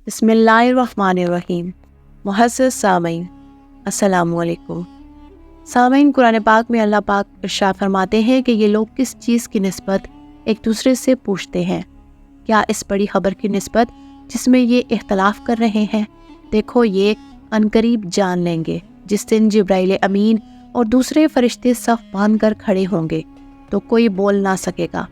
بسم اللہ الرحمن الرحیم۔ معزز سامعین، السلام علیکم۔ سامعین، قرآن پاک میں اللہ پاک ارشاد فرماتے ہیں کہ یہ لوگ کس چیز کی نسبت ایک دوسرے سے پوچھتے ہیں؟ کیا اس بڑی خبر کی نسبت جس میں یہ اختلاف کر رہے ہیں؟ دیکھو، یہ عنقریب جان لیں گے جس دن جبرائیل امین اور دوسرے فرشتے صف باندھ کر کھڑے ہوں گے تو کوئی بول نہ سکے گا،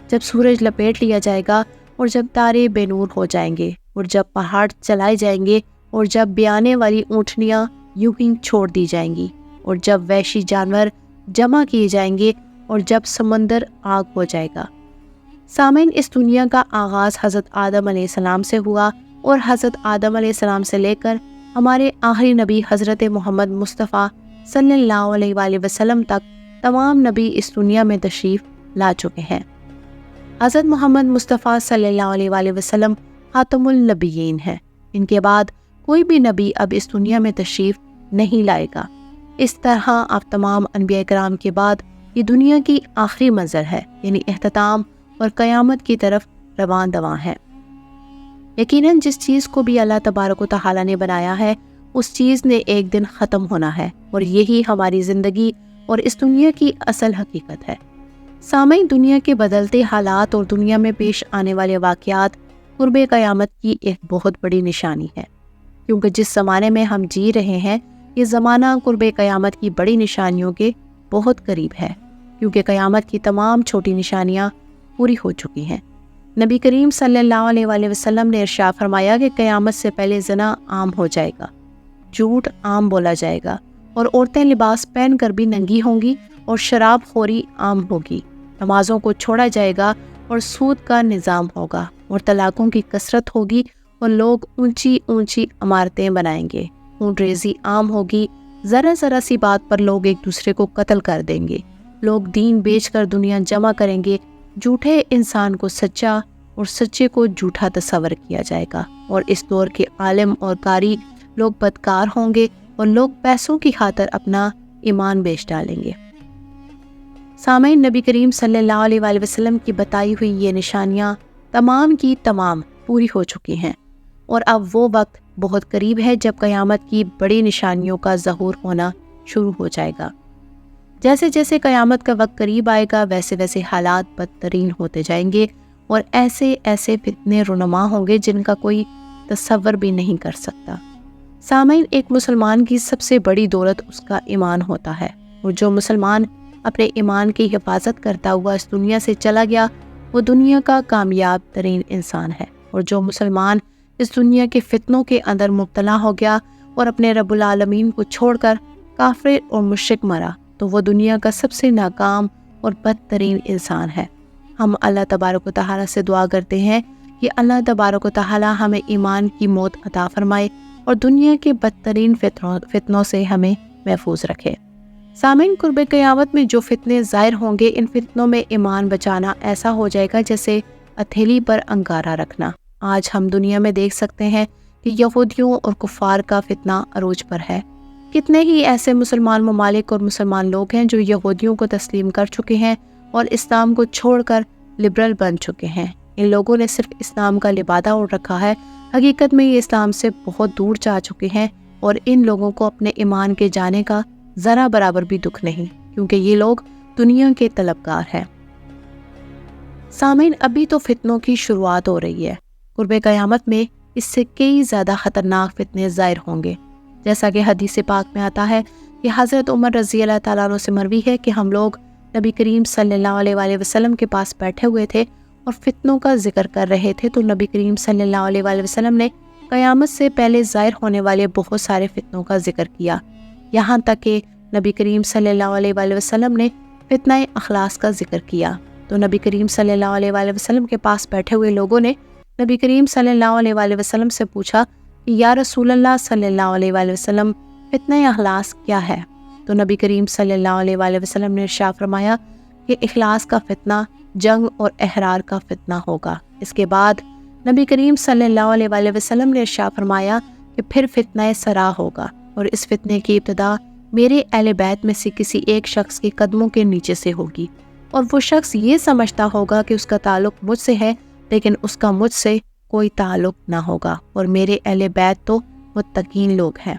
جب سورج لپیٹ لیا جائے گا اور جب تارے بے نور ہو جائیں گے اور جب پہاڑ چلائے جائیں گے اور جب بیانے والی اونٹنیاں یوں ہی چھوڑ دی جائیں گی اور جب وحشی جانور جمع کیے جائیں گے اور جب سمندر آگ ہو جائے گا۔ سامعین، اس دنیا کا آغاز حضرت آدم علیہ السلام سے ہوا اور حضرت آدم علیہ السلام سے لے کر ہمارے آخری نبی حضرت محمد مصطفیٰ صلی اللہ علیہ وآلہ وسلم تک تمام نبی اس دنیا میں تشریف لا چکے ہیں۔ حضرت محمد مصطفیٰ صلی اللہ علیہ وآلہ وسلم خاتم النبیین ہیں۔ ان کے بعد کوئی بھی نبی اب اس دنیا میں تشریف نہیں لائے گا۔ اس طرح اب تمام انبیاء کرام کے بعد یہ دنیا کی آخری منزل ہے، یعنی اختتام اور قیامت کی طرف رواں دواں ہے۔ یقیناً جس چیز کو بھی اللہ تبارک و تعالیٰ نے بنایا ہے اس چیز نے ایک دن ختم ہونا ہے، اور یہی ہماری زندگی اور اس دنیا کی اصل حقیقت ہے۔ سامعین، دنیا کے بدلتے حالات اور دنیا میں پیش آنے والے واقعات قرب قیامت کی ایک بہت بڑی نشانی ہے، کیونکہ جس زمانے میں ہم جی رہے ہیں یہ زمانہ قرب قیامت کی بڑی نشانیوں کے بہت قریب ہے، کیونکہ قیامت کی تمام چھوٹی نشانیاں پوری ہو چکی ہیں۔ نبی کریم صلی اللہ علیہ وآلہ وسلم نے ارشاد فرمایا کہ قیامت سے پہلے زنا عام ہو جائے گا، جھوٹ عام بولا جائے گا، اور عورتیں لباس پہن کر بھی ننگی ہوں گی، اور شراب خوری عام ہوگی، نمازوں کو چھوڑا جائے گا اور سود کا نظام ہوگا، اور طلاقوں کی کثرت ہوگی، اور لوگ اونچی اونچی عمارتیں بنائیں گے، خون ریزی عام ہوگی، ذرا ذرا سی بات پر لوگ ایک دوسرے کو قتل کر دیں گے، لوگ دین بیچ کر دنیا جمع کریں گے، جھوٹے انسان کو سچا اور سچے کو جھوٹا تصور کیا جائے گا، اور اس دور کے عالم اور قاری لوگ بدکار ہوں گے، اور لوگ پیسوں کی خاطر اپنا ایمان بیچ ڈالیں گے۔ سامعین، نبی کریم صلی اللہ علیہ وآلہ وسلم کی بتائی ہوئی یہ نشانیاں تمام کی تمام پوری ہو چکی ہیں، اور اب وہ وقت بہت قریب ہے جب قیامت کی بڑی نشانیوں کا ظہور ہونا شروع ہو جائے گا۔ جیسے جیسے قیامت کا وقت قریب آئے گا ویسے ویسے حالات بدترین ہوتے جائیں گے، اور ایسے ایسے فتنے رونما ہوں گے جن کا کوئی تصور بھی نہیں کر سکتا۔ سامعین، ایک مسلمان کی سب سے بڑی دولت اس کا ایمان ہوتا ہے، اور جو مسلمان اپنے ایمان کی حفاظت کرتا ہوا اس دنیا سے چلا گیا وہ دنیا کا کامیاب ترین انسان ہے، اور جو مسلمان اس دنیا کے فتنوں کے اندر مبتلا ہو گیا اور اپنے رب العالمین کو چھوڑ کر کافر اور مشرک مرا تو وہ دنیا کا سب سے ناکام اور بدترین انسان ہے۔ ہم اللہ تبارک و تعالیٰ سے دعا کرتے ہیں کہ اللہ تبارک و تعالیٰ ہمیں ایمان کی موت عطا فرمائے اور دنیا کے بدترین فتنوں سے ہمیں محفوظ رکھے۔ سامعین، قرب قیامت میں جو فتنے ظاہر ہوں گے ان فتنوں میں ایمان بچانا ایسا ہو جائے گا جیسے ہتھیلی پر انگارہ رکھنا۔ آج ہم دنیا میں دیکھ سکتے ہیں کہ یہودیوں اور کفار کا فتنہ عروج پر ہے۔ کتنے ہی ایسے مسلمان ممالک اور مسلمان لوگ ہیں جو یہودیوں کو تسلیم کر چکے ہیں اور اسلام کو چھوڑ کر لبرل بن چکے ہیں۔ ان لوگوں نے صرف اسلام کا لبادہ اوڑھ رکھا ہے، حقیقت میں یہ اسلام سے بہت دور جا چکے ہیں، اور ان لوگوں کو اپنے ایمان کے جانے کا ذرا برابر بھی دکھ نہیں، کیونکہ یہ لوگ دنیا کے طلبگار ہیں۔ سامعین، ابھی تو فتنوں کی شروعات ہو رہی ہے، قرب قیامت میں اس سے کئی زیادہ خطرناک فتنے ظاہر ہوں گے، جیسا کہ حدیث پاک میں آتا ہے کہ حضرت عمر رضی اللہ تعالیٰ عنہ سے مروی ہے کہ ہم لوگ نبی کریم صلی اللہ علیہ وآلہ وسلم کے پاس بیٹھے ہوئے تھے اور فتنوں کا ذکر کر رہے تھے، تو نبی کریم صلی اللہ علیہ وآلہ وسلم نے قیامت سے پہلے ظاہر ہونے والے بہت سارے فتنوں کا ذکر کیا، یہاں تک کہ نبی کریم صلی اللہ علیہ وآلہ وسلم نے فتنہ اخلاص کا ذکر کیا۔ تو نبی کریم صلی اللہ علیہ وآلہ وسلم کے پاس بیٹھے ہوئے لوگوں نے نبی کریم صلی اللہ علیہ وآلہ وسلم سے پوچھا کہ یا رسول اللہ صلی اللہ علیہ وآلہ وسلم، فتنہ اخلاص کیا ہے؟ تو نبی کریم صلی اللہ علیہ وآلہ وسلم نے ارشاد فرمایا کہ اخلاص کا فتنہ جنگ اور احرار کا فتنہ ہوگا۔ اس کے بعد نبی کریم صلی اللہ علیہ وآلہ وسلم نے ارشاد فرمایا کہ پھر فتنہ سرا ہوگا، اور اس فتنے کی ابتدا میرے اہل بیت میں سے کسی ایک شخص کے قدموں کے نیچے سے ہوگی، اور وہ شخص یہ سمجھتا ہوگا کہ اس کا تعلق مجھ سے ہے، لیکن اس کا مجھ سے کوئی تعلق نہ ہوگا اور میرے اہل بیت تو متقین لوگ ہیں۔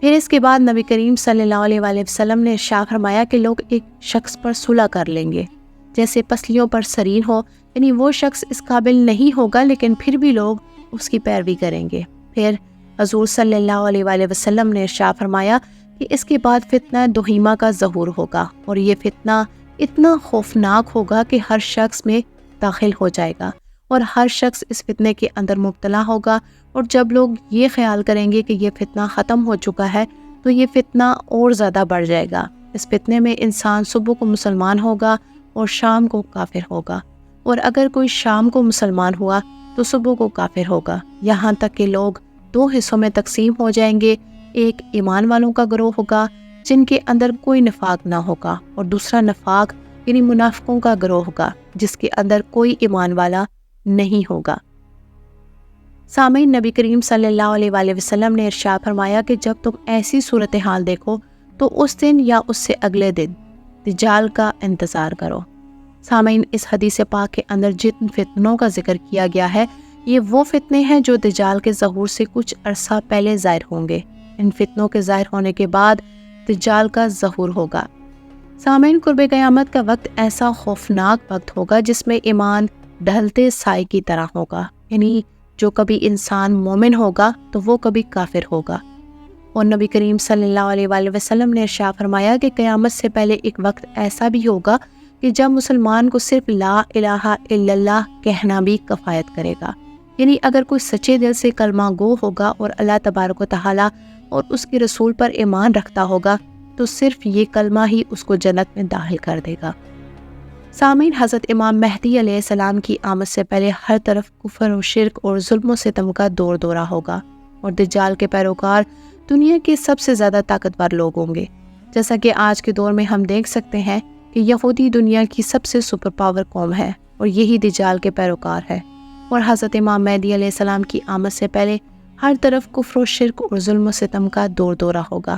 پھر اس کے بعد نبی کریم صلی اللہ علیہ وآلہ وسلم نے ارشاد فرمایا کہ لوگ ایک شخص پر صلح کر لیں گے جیسے پسلیوں پر سرین ہو، یعنی وہ شخص اس قابل نہیں ہوگا لیکن پھر بھی لوگ اس کی پیروی کریں گے۔ پھر حضور صلی اللہ علیہ وآلہ وسلم نے ارشاد فرمایا کہ اس کے بعد فتنہ دہیمہ کا ظہور ہوگا اور یہ فتنہ اتنا خوفناک ہوگا کہ ہر شخص میں داخل ہو جائے گا اور ہر شخص اس فتنے کے اندر مبتلا ہوگا، اور جب لوگ یہ خیال کریں گے کہ یہ فتنہ ختم ہو چکا ہے تو یہ فتنہ اور زیادہ بڑھ جائے گا۔ اس فتنے میں انسان صبح کو مسلمان ہوگا اور شام کو کافر ہوگا، اور اگر کوئی شام کو مسلمان ہوا تو صبح کو کافر ہوگا، یہاں تک کہ لوگ دو حصوں میں تقسیم ہو جائیں گے۔ ایک ایمان والوں کا گروہ ہوگا جن کے اندر کوئی نفاق نہ ہوگا، اور دوسرا نفاق یعنی منافقوں کا گروہ ہوگا جس کے اندر کوئی ایمان والا نہیں ہوگا۔ سامعین، نبی کریم صلی اللہ علیہ وآلہ وسلم نے ارشاد فرمایا کہ جب تم ایسی صورتحال دیکھو تو اس دن یا اس سے اگلے دن دجال کا انتظار کرو۔ سامعین، اس حدیث پاک کے اندر جن فتنوں کا ذکر کیا گیا ہے یہ وہ فتنے ہیں جو دجال کے ظہور سے کچھ عرصہ پہلے ظاہر ہوں گے۔ ان فتنوں کے ظاہر ہونے کے بعد دجال کا ظہور ہوگا۔ سامعین، قرب قیامت کا وقت ایسا خوفناک وقت ہوگا جس میں ایمان ڈھلتے سائے کی طرح ہوگا، یعنی جو کبھی انسان مومن ہوگا تو وہ کبھی کافر ہوگا۔ اور نبی کریم صلی اللہ علیہ وآلہ وسلم نے ارشاد فرمایا کہ قیامت سے پہلے ایک وقت ایسا بھی ہوگا کہ جب مسلمان کو صرف لا الہ الا اللہ کہنا بھی کفایت کرے گا، یعنی اگر کوئی سچے دل سے کلمہ گو ہوگا اور اللہ تبارک و تعالی اور اس کے رسول پر ایمان رکھتا ہوگا تو صرف یہ کلمہ ہی اس کو جنت میں داخل کر دے گا۔ سامعین، حضرت امام مہدی علیہ السلام کی آمد سے پہلے ہر طرف کفر و شرک اور ظلم و ستم کا دور دورہ ہوگا، اور دجال کے پیروکار دنیا کے سب سے زیادہ طاقتور لوگ ہوں گے، جیسا کہ آج کے دور میں ہم دیکھ سکتے ہیں کہ یہودی دنیا کی سب سے سپر پاور قوم ہے اور یہی دجال کے پیروکار ہے۔ اور حضرت امام مہدی علیہ السلام کی آمد سے پہلے ہر طرف کفر و شرک اور ظلم و ستم کا دور دورہ ہوگا۔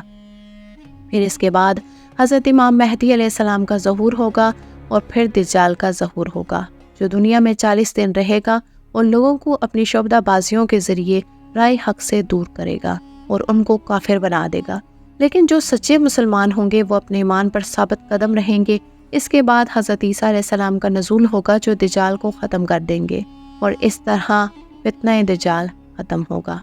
پھر اس کے بعد حضرت امام مہدی علیہ السلام کا ظہور ہوگا اور پھر دجال کا ظہور ہوگا جو دنیا میں 40 دن رہے گا اور لوگوں کو اپنی شعبدہ بازیوں کے ذریعے رائے حق سے دور کرے گا اور ان کو کافر بنا دے گا، لیکن جو سچے مسلمان ہوں گے وہ اپنے ایمان پر ثابت قدم رہیں گے۔ اس کے بعد حضرت عیسیٰ علیہ السلام کا نزول ہوگا جو دجال کو ختم کر دیں گے، اور اس طرح فتنہ دجال ختم ہوگا۔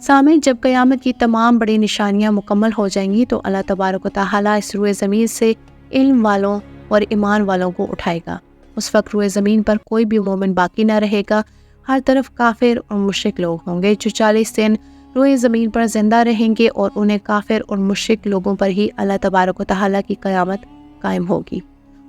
سامعین، جب قیامت کی تمام بڑی نشانیاں مکمل ہو جائیں گی تو اللہ تبارک و تعالیٰ اس روئے زمین سے علم والوں اور ایمان والوں کو اٹھائے گا۔ اس وقت روئے زمین پر کوئی بھی مومن باقی نہ رہے گا، ہر طرف کافر اور مشرک لوگ ہوں گے جو 40 دن روئے زمین پر زندہ رہیں گے، اور انہیں کافر اور مشرک لوگوں پر ہی اللہ تبارک و تعالیٰ کی قیامت قائم ہوگی۔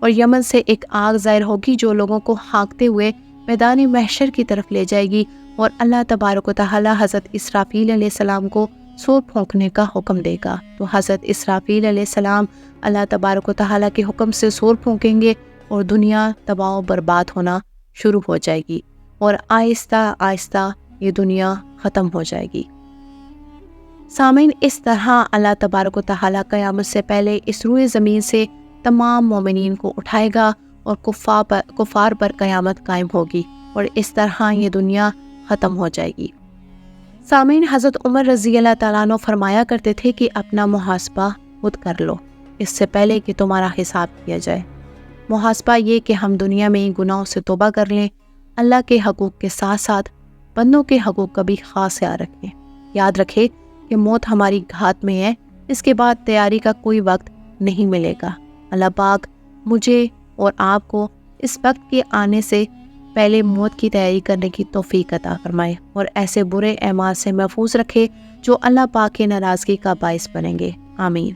اور یمن سے ایک آگ ظاہر ہوگی جو لوگوں کو ہانکتے ہوئے میدان محشر کی طرف لے جائے گی، اور اللہ تبارک و تعالیٰ حضرت اسرافیل علیہ السلام کو سور پھونکنے کا حکم دے گا، تو حضرت اسرافیل علیہ السلام اللہ تبارک و تعالیٰ کے حکم سے سور پھونکیں گے اور دنیا تباہ و برباد ہونا شروع ہو جائے گی، اور آہستہ آہستہ یہ دنیا ختم ہو جائے گی۔ سامعین، اس طرح اللہ تبارک و تعالیٰ قیامت سے پہلے اس روئے زمین سے تمام مومنین کو اٹھائے گا اور کفار پر قیامت قائم ہوگی، اور اس طرح یہ دنیا ختم ہو جائے گی۔ سامعین، حضرت عمر رضی اللہ تعالیٰ عنہ فرمایا کرتے تھے کہ اپنا محاسبہ خود کر لو اس سے پہلے کہ تمہارا حساب کیا جائے۔ محاسبہ یہ کہ ہم دنیا میں گناہوں سے توبہ کر لیں، اللہ کے حقوق کے ساتھ ساتھ بندوں کے حقوق کا بھی خاص خیال رکھیں۔ یاد رکھے کہ موت ہماری گھات میں ہے، اس کے بعد تیاری کا کوئی وقت نہیں ملے گا۔ اللہ پاک مجھے اور آپ کو اس وقت کے آنے سے پہلے موت کی تیاری کرنے کی توفیق عطا فرمائے، اور ایسے برے اعمال سے محفوظ رکھے جو اللہ پاک کی ناراضگی کا باعث بنیں گے، آمین۔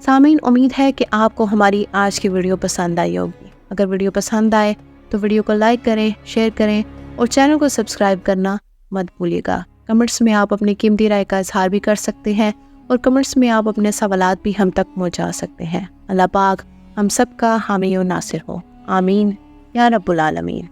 سامعین، امید ہے کہ آپ کو ہماری آج کی ویڈیو پسند آئی ہوگی۔ اگر ویڈیو پسند آئے تو ویڈیو کو لائک کریں، شیئر کریں اور چینل کو سبسکرائب کرنا مت بھولیے گا۔ کمنٹس میں آپ اپنی قیمتی رائے کا اظہار بھی کر سکتے ہیں، اور کمنٹس میں آپ اپنے سوالات بھی ہم تک پہنچا سکتے ہیں۔ اللہ پاک ہم سب کا حامی و ناصر ہو، آمین یا رب العالمین۔